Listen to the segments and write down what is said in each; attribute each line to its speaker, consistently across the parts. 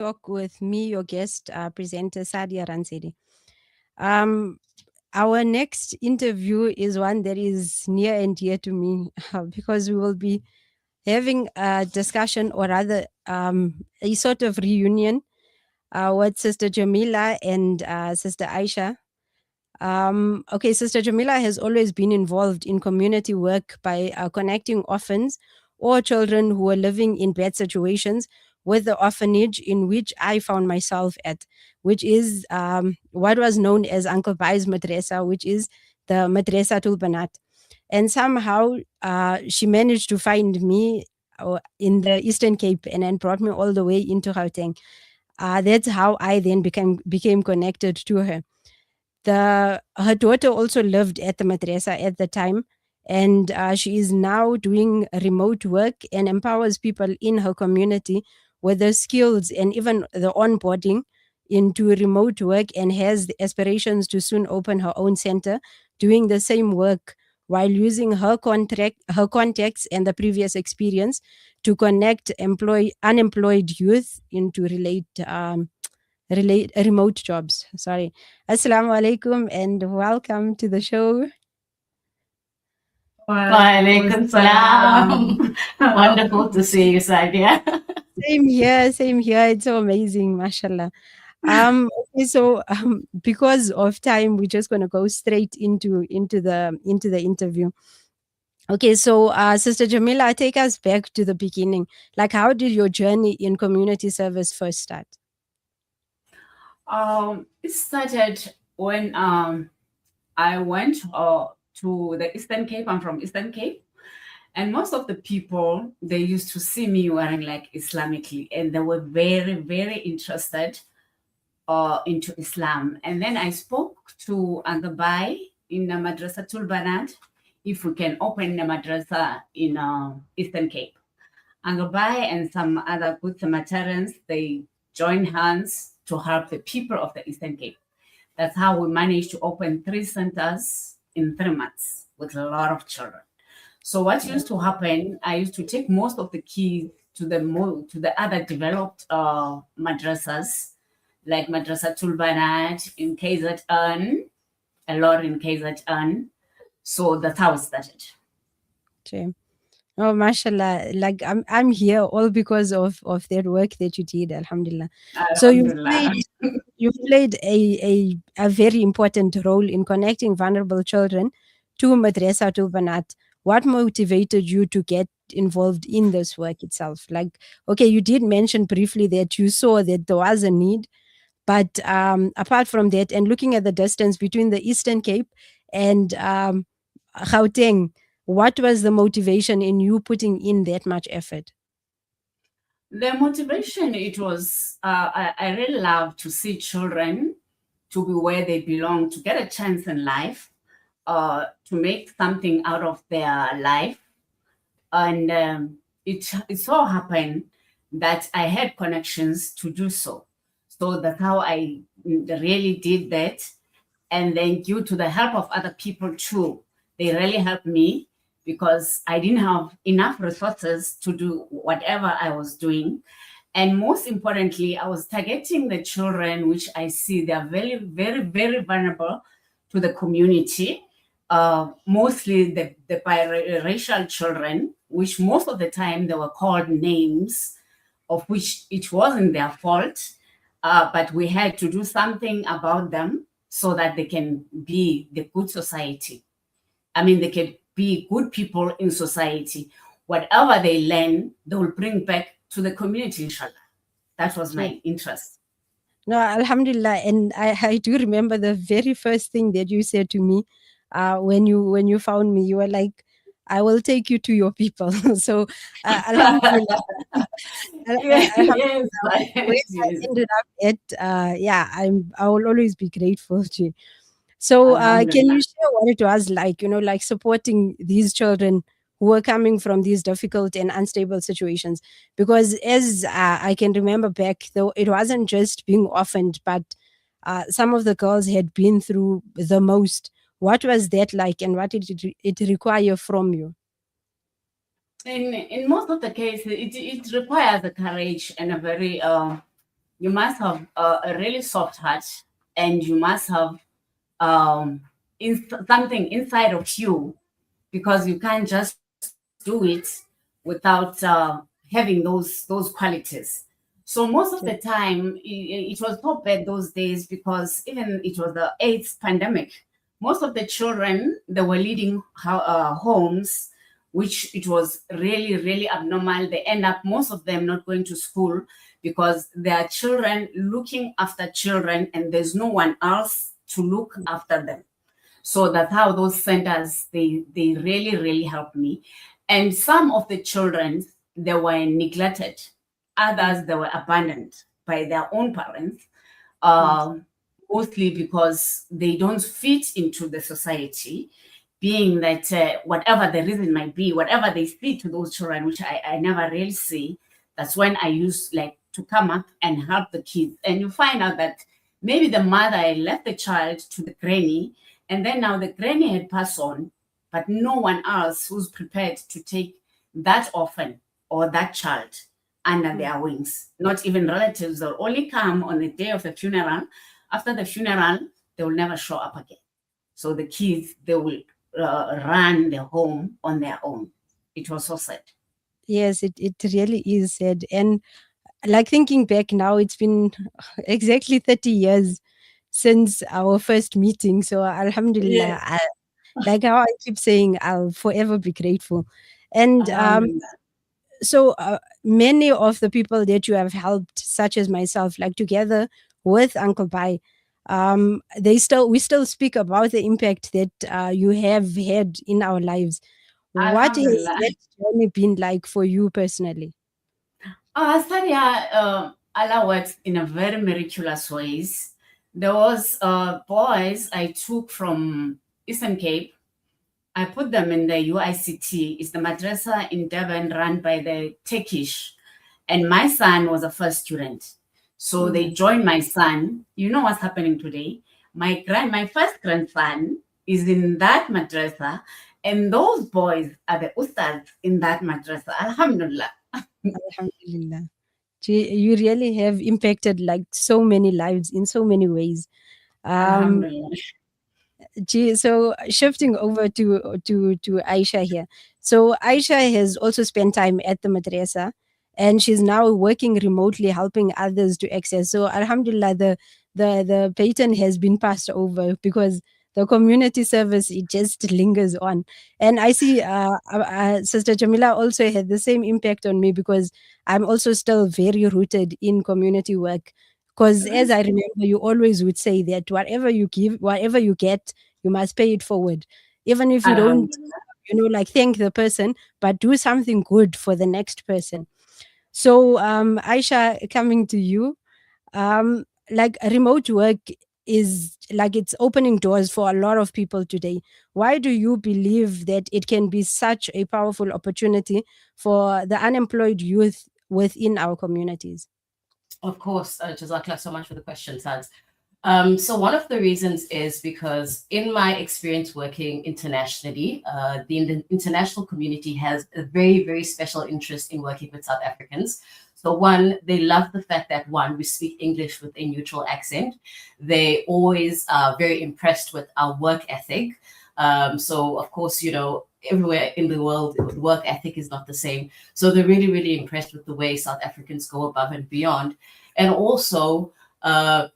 Speaker 1: talk with me, your guest presenter, Sadia Ransedi. Um, our next interview is one that is near and dear to me because we will be having a discussion, or rather, a sort of reunion with Sister Jameela and Sister Aisha. Okay, Sister Jamila has always been involved in community work by connecting orphans or children who are living in bad situations with the orphanage in which I found myself at, which is what was known as Uncle Bai's Madrasa, which is the Madrasa Tul Banat. And somehow she managed to find me in the Eastern Cape and then brought me all the way into Gauteng. That's how I then became connected to her. Her daughter also lived at the madrasa at the time, and she is now doing remote work and empowers people in her community with the skills and even the onboarding into remote work, and has the aspirations to soon open her own center doing the same work while using her contacts and the previous experience to connect unemployed youth into remote jobs. Sorry. Assalamu alaikum and welcome to the show.
Speaker 2: Walaikum salam. Wonderful to see you, Sadia.
Speaker 1: Same here. It's so amazing, mashallah. Okay, so because of time, we're just gonna go straight into the interview. Okay, so Sister Jamila, take us back to the beginning. Like, how did your journey in community service first start?
Speaker 2: It started when I went to the Eastern Cape. I'm from Eastern Cape. And most of the people, they used to see me wearing like Islamically, and they were very, very interested into Islam. And then I spoke to Angabai in the Madrasa Tulbanat if we can open a madrasa in Eastern Cape. Angabai and some other good Samaritans, they joined hands to help the people of the Eastern Cape. That's how we managed to open 3 centers in 3 months with a lot of children. So what used to happen, I used to take most of the kids to the other developed madrasas, like Madrasa Tulbanat in KZN, a lot in KZN. So that's how it started.
Speaker 1: Okay. Oh, mashallah! Like I'm here all because of that work that you did. Alhamdulillah. So you played a very important role in connecting vulnerable children to Madrasa Tul Banat. What motivated you to get involved in this work itself? Like, okay, you did mention briefly that you saw that there was a need, but apart from that, and looking at the distance between the Eastern Cape and Gauteng, what was the motivation in you putting in that much effort?
Speaker 2: The motivation, it was, I really love to see children to be where they belong, to get a chance in life, to make something out of their life. And it so happened that I had connections to do so. So that's how I really did that. And then due to the help of other people too, they really helped me because I didn't have enough resources to do whatever I was doing. And most importantly, I was targeting the children, which I see they are very, very, very vulnerable to the community. Mostly the biracial children, which most of the time they were called names, of which it wasn't their fault, but we had to do something about them so that they can be the good society. I mean, they can be good people in society. Whatever they learn, they will bring back to the community, inshallah. That was my interest.
Speaker 1: No, alhamdulillah. And I do remember the very first thing that you said to me when you found me. You were like, I will take you to your people. So alhamdulillah.
Speaker 2: Yes,
Speaker 1: I ended up at I will always be grateful to you. So can you share what it was like, like supporting these children who are coming from these difficult and unstable situations? Because as I can remember back, though, it wasn't just being orphaned, but some of the girls had been through the most. What was that like, and what did it require from you?
Speaker 2: In most of the cases, it requires a courage and a very you must have a really soft heart, and you must have um, something inside of you, because you can't just do it without having those qualities. So most of the
Speaker 1: Okay.
Speaker 2: time, it was so bad those days, because even it was the AIDS pandemic. Most of the children, they were leading homes, which it was really, really abnormal. They end up, most of them, not going to school, because there are children looking after children, and there's no one else to look after them. So that's how those centers, they really, really helped me. And some of the children, they were neglected.
Speaker 1: Mm,
Speaker 2: Others, they were abandoned by their own parents,
Speaker 1: yes.
Speaker 2: uh, mostly because they don't fit into the society, being that whatever the reason might be, whatever they see to those children, which I never really see, that's when I use like to come up and help the kids. And you find out that maybe the mother left the child to the granny, and then now the granny had passed on, but no one else who's prepared to take that orphan or that child under
Speaker 1: Mm.
Speaker 2: their wings. Not even relatives. They'll only come on the day of the funeral. After the funeral, they will never show up again. So the kids, they will run the home on their own. It was so sad.
Speaker 1: Yes, it really is sad. And like thinking back now, it's been exactly 30 years since our first meeting. So Alhamdulillah,
Speaker 2: Yes,
Speaker 1: like how I keep saying, I'll forever be grateful. And
Speaker 2: alhamdulillah.
Speaker 1: so many of the people that you have helped, such as myself, like together with Uncle Bai, we still speak about the impact that you have had in our lives. What has
Speaker 2: Alhamdulillah.
Speaker 1: that journey been like for you personally?
Speaker 2: Sadia, Allah works in a very miraculous ways. There was boys I took from Eastern Cape. I put them in the UICT. It's the madrasa in Devon run by the Turkish. And my son was a first student. So they
Speaker 1: Mm,
Speaker 2: joined my son. You know what's happening today? My first grandson is in that madrasa. And those boys are the ustads in that madrasa. Alhamdulillah.
Speaker 1: Alhamdulillah. You really have impacted like so many lives in so many ways. Um,
Speaker 2: Alhamdulillah.
Speaker 1: So shifting over to Aisha here. So Aisha has also spent time at the madrasa, and she's now working remotely, helping others to access. So Alhamdulillah, the pattern has been passed over because the community service, it just lingers on. And I see Sister Jamila also had the same impact on me because I'm also still very rooted in community work. Because as I remember, you always would say that whatever you give, whatever you get, you must pay it forward. Even if you don't,
Speaker 2: Alhamdulillah.
Speaker 1: like thank the person, but do something good for the next person. So, Aisha, coming to you, like remote work is like it's opening doors for a lot of people today. Why do you believe that it can be such a powerful opportunity for the unemployed youth within our communities?
Speaker 3: Of course, Jazakallah so much for the question, Taz. So one of the reasons is because in my experience working internationally, the international community has a very, very special interest in working with South Africans. So one, they love the fact that one, we speak English with a neutral accent. They always are very impressed with our work ethic. So of course, everywhere in the world, work ethic is not the same. So they're really, really impressed with the way South Africans go above and beyond. And also,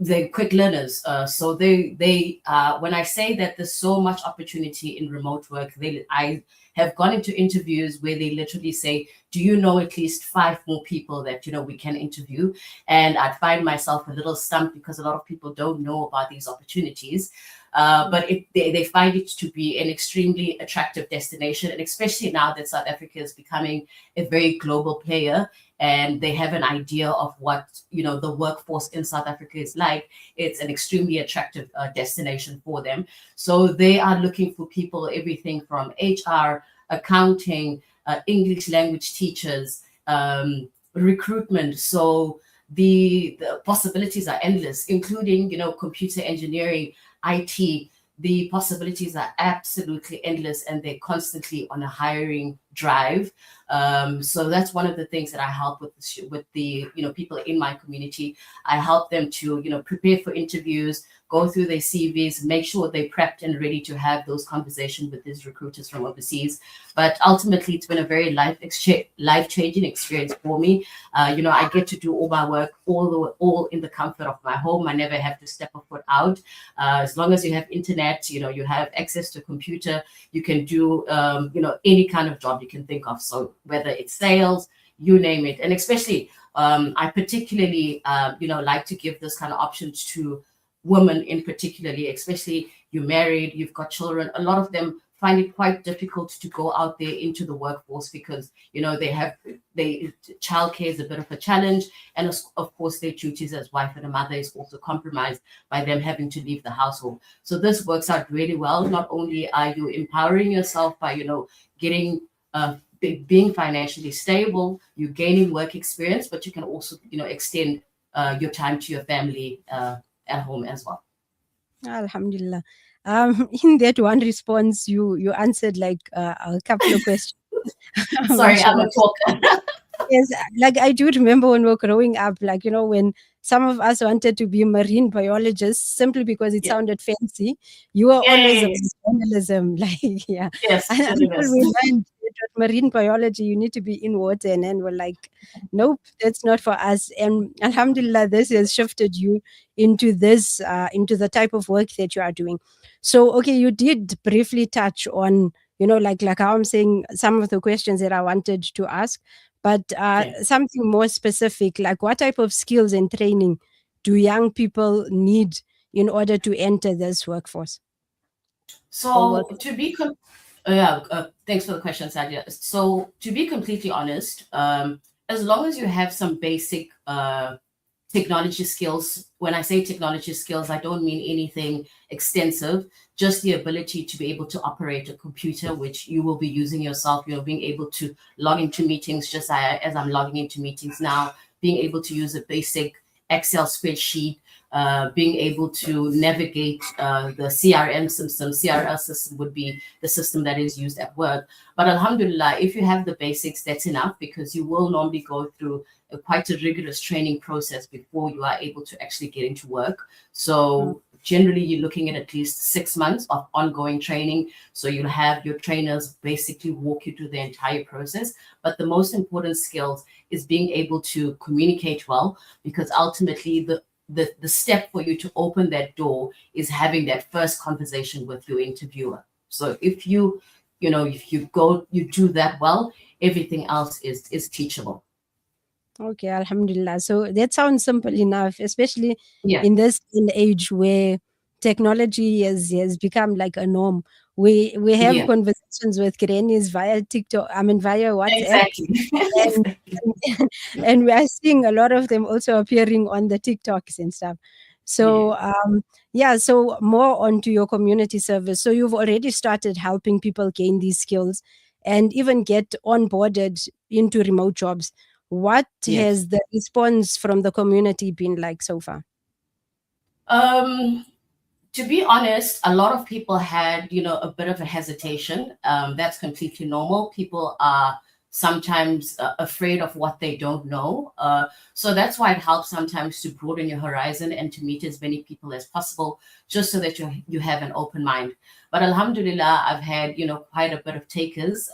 Speaker 3: they're quick learners. So they when I say that there's so much opportunity in remote work, I have gone into interviews where they literally say, "Do you know at least 5 more people that we can interview?" And I'd find myself a little stumped because a lot of people don't know about these opportunities. But they find it to be an extremely attractive destination, and especially now that South Africa is becoming a very global player, and they have an idea of what the workforce in South Africa is like. It's an extremely attractive destination for them. So they are looking for people, everything from HR, accounting, English language teachers, recruitment. So the possibilities are endless, including computer engineering, IT. The possibilities are absolutely endless, and they're constantly on a hiring drive. So that's one of the things that I help with the people in my community. I help them to prepare for interviews, go through their CVs, make sure they're prepped and ready to have those conversations with these recruiters from overseas. But ultimately, it's been a very life-changing experience for me. I get to do all my work all in the comfort of my home. I never have to step a foot out. As long as you have internet, you have access to a computer, you can do any kind of job you can think of. So whether it's sales, you name it, and especially I particularly like to give this kind of options to women in particularly, especially you're married, you've got children. A lot of them find it quite difficult to go out there into the workforce because childcare is a bit of a challenge, and of course their duties as wife and a mother is also compromised by them having to leave the household. So this works out really well. Not only are you empowering yourself by getting being financially stable, you're gaining work experience, but you can also extend your time to your family at home as well.
Speaker 1: Alhamdulillah. In that one response, you answered like a couple of questions.
Speaker 3: Sorry, I'm a talker.
Speaker 1: Yes, like I do remember when we were growing up, like, when some of us wanted to be marine biologists simply because it sounded fancy, you were always about journalism. Like, yeah.
Speaker 3: Yes,
Speaker 1: And until we learned that marine biology, you need to be in water. And then we're like, nope, that's not for us. And alhamdulillah, this has shifted you into this, into the type of work that you are doing. So, okay, you did briefly touch on, like how I'm saying, some of the questions that I wanted to ask. But something more specific, like what type of skills and training do young people need in order to enter this workforce?
Speaker 3: So thanks for the question, Sadia. So to be completely honest, as long as you have some basic technology skills, when I say technology skills, I don't mean anything extensive, just the ability to be able to operate a computer, which you will be using yourself, being able to log into meetings just as I'm logging into meetings now, being able to use a basic Excel spreadsheet, being able to navigate the CRM system. CRM system would be the system that is used at work. But alhamdulillah, if you have the basics, that's enough, because you will normally go through quite a rigorous training process before you are able to actually get into work. So generally, you're looking at least 6 months of ongoing training. So you'll have your trainers basically walk you through the entire process. But the most important skills is being able to communicate well, because ultimately the step for you to open that door is having that first conversation with your interviewer. So if you do that well, everything else is teachable.
Speaker 1: Okay, alhamdulillah. So that sounds simple enough, especially in this age where technology has become like a norm. We have conversations with grannies via TikTok, via WhatsApp.
Speaker 3: Exactly.
Speaker 1: And we are seeing a lot of them also appearing on the TikToks and stuff. So so more onto your community service. So you've already started helping people gain these skills and even get onboarded into remote jobs. What has the response from the community been like so far?
Speaker 3: To be honest, a lot of people had, a bit of a hesitation. That's completely normal. People are sometimes afraid of what they don't know. So that's why it helps sometimes to broaden your horizon and to meet as many people as possible, just so that you have an open mind. But alhamdulillah, I've had, quite a bit of takers.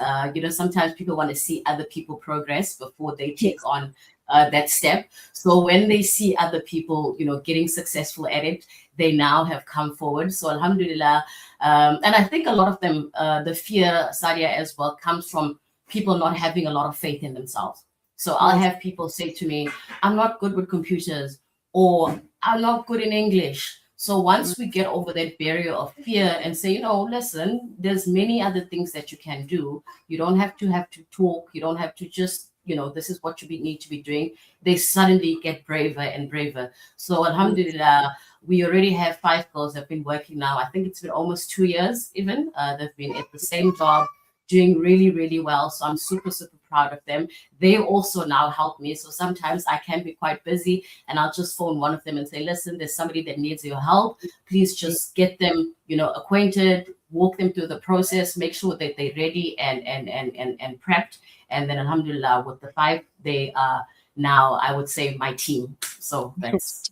Speaker 3: Sometimes people want to see other people progress before they take on that step. So when they see other people, getting successful at it, they now have come forward. So alhamdulillah. And I think a lot of them, the fear, Sadia, as well, comes from people not having a lot of faith in themselves. So I'll have people say to me, I'm not good with computers, or I'm not good in English. So once we get over that barrier of fear and say, listen, there's many other things that you can do. You don't have to talk. You don't have to just, this is what you need to be doing. They suddenly get braver and braver. So alhamdulillah, we already have 5 girls that have been working now. I think it's been almost 2 years even. They've been at the same job, doing really, really well. So I'm super, super proud of them. They also now help me. So sometimes I can be quite busy and I'll just phone one of them and say, listen, there's somebody that needs your help. Please just get them, acquainted, walk them through the process, make sure that they're ready and prepped. And then alhamdulillah, with the 5, they are now, I would say, my team. So that's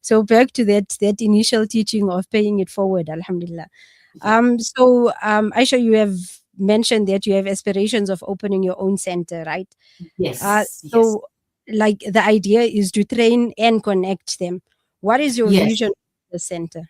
Speaker 1: So back to that initial teaching of paying it forward, alhamdulillah.
Speaker 3: yeah.
Speaker 1: Aisha, you have mentioned that you have aspirations of opening your own center, right?
Speaker 3: Yes.
Speaker 1: So like the idea is to train and connect them. What is your
Speaker 3: Yes.
Speaker 1: vision of the center?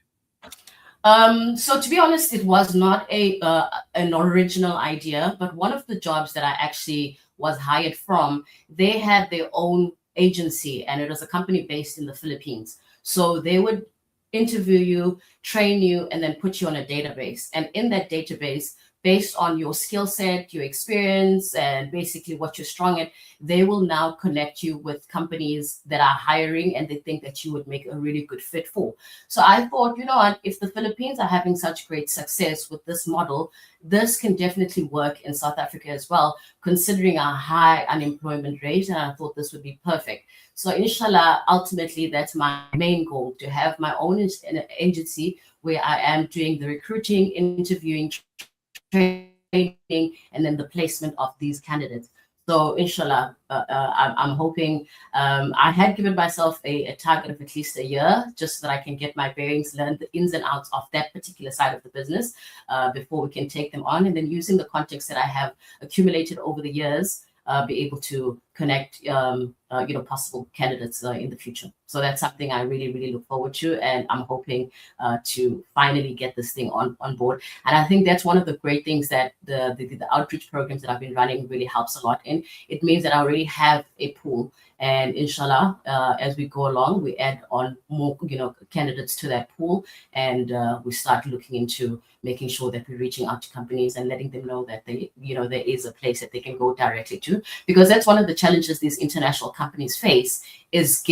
Speaker 3: So to be honest, it was not an original idea, but one of the jobs that I actually was hired from, they had their own agency, and it was a company based in the Philippines. So they would interview you, train you, and then put you on a database. And in that database, based on your skill set, your experience, and basically what you're strong at, they will now connect you with companies that are hiring and they think that you would make a really good fit for. So I thought, you know what, if the Philippines are having such great success with this model, this can definitely work in South Africa as well, considering our high unemployment rate. And I thought this would be perfect. So inshallah, ultimately, that's my main goal, to have my own agency where I am doing the recruiting, interviewing, training, and then the placement of these candidates. So inshallah, I'm hoping, I had given myself a target of at least a year, just so that I can get my bearings, learn the ins and outs of that particular side of the business before we can take them on. And then using the context that I have accumulated over the years, be able to connect, possible candidates in the future. So that's something I really, really look forward to, and I'm hoping to finally get this thing on board. And I think that's one of the great things that the outreach programs that I've been running really helps a lot in. It means that I already have a pool, and inshallah, as we go along, we add on more, candidates to that pool, and we start looking into making sure that we're reaching out to companies and letting them know that there is a place that they can go directly to, because that's one of the challenges these international companies face, is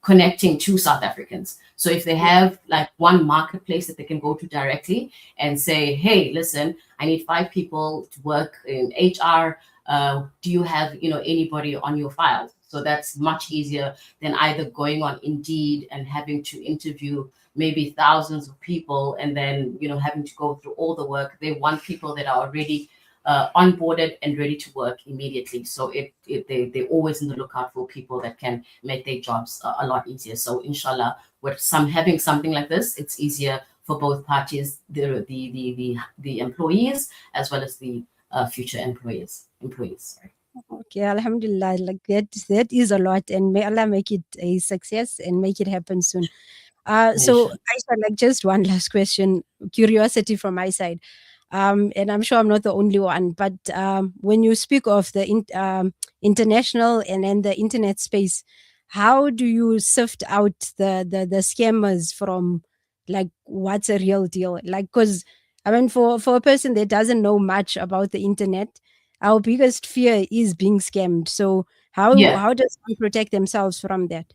Speaker 3: connecting to South Africans. So if they have like one marketplace that they can go to directly and say, hey, listen, I need 5 people to work in HR. Do you have anybody on your files? So that's much easier than either going on Indeed and having to interview maybe thousands of people and then having to go through all the work. They want people that are already onboarded and ready to work immediately. So they're always in the lookout for people that can make their jobs a lot easier. So inshallah, with having something like this, it's easier for both parties, the employees as well as the future employees. Sorry.
Speaker 1: Okay, alhamdulillah, like that is a lot, and may Allah make it a success and make it happen soon. So Aisha, like just one last question, curiosity from my side. And I'm sure I'm not the only one, but when you speak of the international and then the internet space, how do you sift out the scammers from like what's a real deal? Like, because I mean, for a person that doesn't know much about the internet, our biggest fear is being scammed. So how does one protect themselves from that?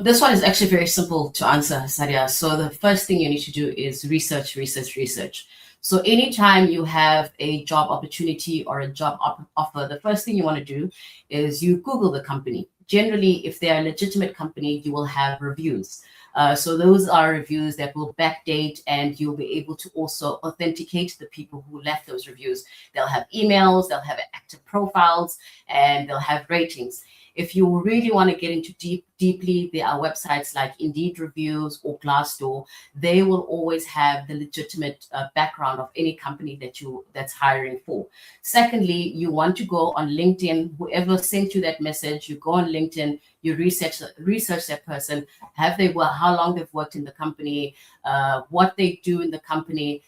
Speaker 3: This one is actually very simple to answer, Sadia. So the first thing you need to do is research. So anytime you have a job opportunity or a job offer, the first thing you want to do is you Google the company. Generally, if they're a legitimate company, you will have reviews. So those are reviews that will backdate, and you'll be able to also authenticate the people who left those reviews. They'll have emails, they'll have active profiles, and they'll have ratings. If you really want to get into deeply, there are websites like Indeed Reviews or Glassdoor. They will always have the legitimate background of any company that's hiring for. Secondly, you want to go on LinkedIn. Whoever sent you that message, you go on LinkedIn, you research that person, how long they've worked in the company, what they do in the company.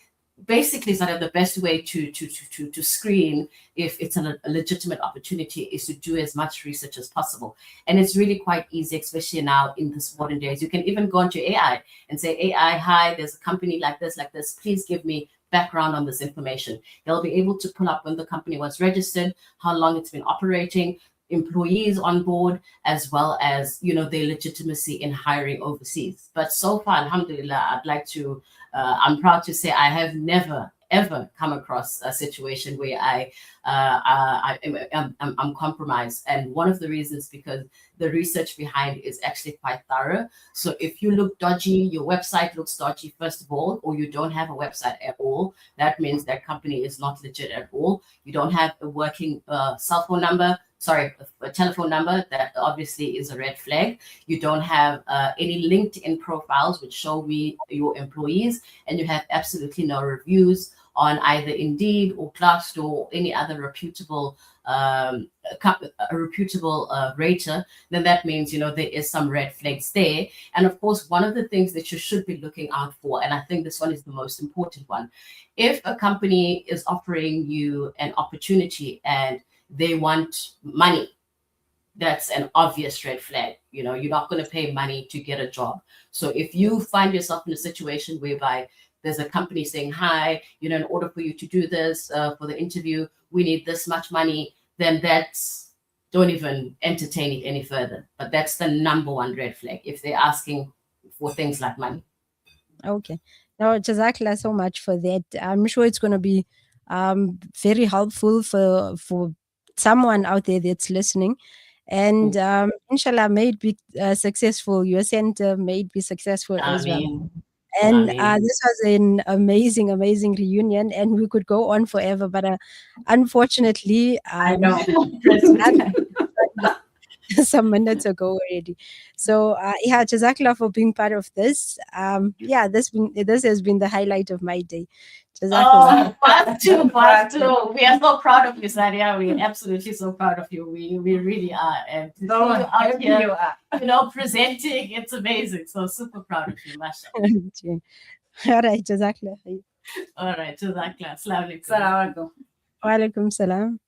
Speaker 3: Basically, sort of the best way to screen if it's a legitimate opportunity is to do as much research as possible. And it's really quite easy, especially now in this modern days. You can even go into AI and say, AI, hi, there's a company like this, please give me background on this information. They'll be able to pull up when the company was registered, how long it's been operating, employees on board, as well as their legitimacy in hiring overseas. But so far, alhamdulillah, I'm proud to say I have never ever come across a situation where I'm compromised. And one of the reasons, because the research behind is actually quite thorough. So if you look dodgy, your website looks dodgy, first of all, or you don't have a website at all, that means that company is not legit at all. You don't have a working cell phone number, a telephone number, that obviously is a red flag. You don't have any LinkedIn profiles which show me your employees, and you have absolutely no reviews on either Indeed or Glassdoor or any other reputable rater, then that means, there is some red flags there. And of course, one of the things that you should be looking out for, and I think this one is the most important one, if a company is offering you an opportunity and they want money, that's an obvious red flag. You're not going to pay money to get a job. So if you find yourself in a situation whereby there's a company saying, hi, in order for you to do this for the interview, we need this much money, then don't even entertain it any further. But that's the number one red flag, if they're asking for things like money.
Speaker 1: Okay. Now, Jazakallah so much for that. I'm sure it's going to be very helpful for someone out there that's listening. And inshallah, may it be successful. Your center may it be successful as well. And this was an amazing, amazing reunion, and we could go on forever. But unfortunately,
Speaker 2: I know.
Speaker 1: some minutes ago already. So yeah, Jazakallah for being part of this. Yeah, this has been the highlight of my day. Jazakallah.
Speaker 3: Part two. We are so proud of you, Sadia. We are absolutely so proud of you. We really are. And to see you out here, presenting, it's amazing. So super proud of you, mashallah.
Speaker 1: All right, Jazakallah.
Speaker 3: All right, Jazakallah. Assalamu alaikum.
Speaker 2: Assalamu alaikum.
Speaker 1: Wa alaikum salam.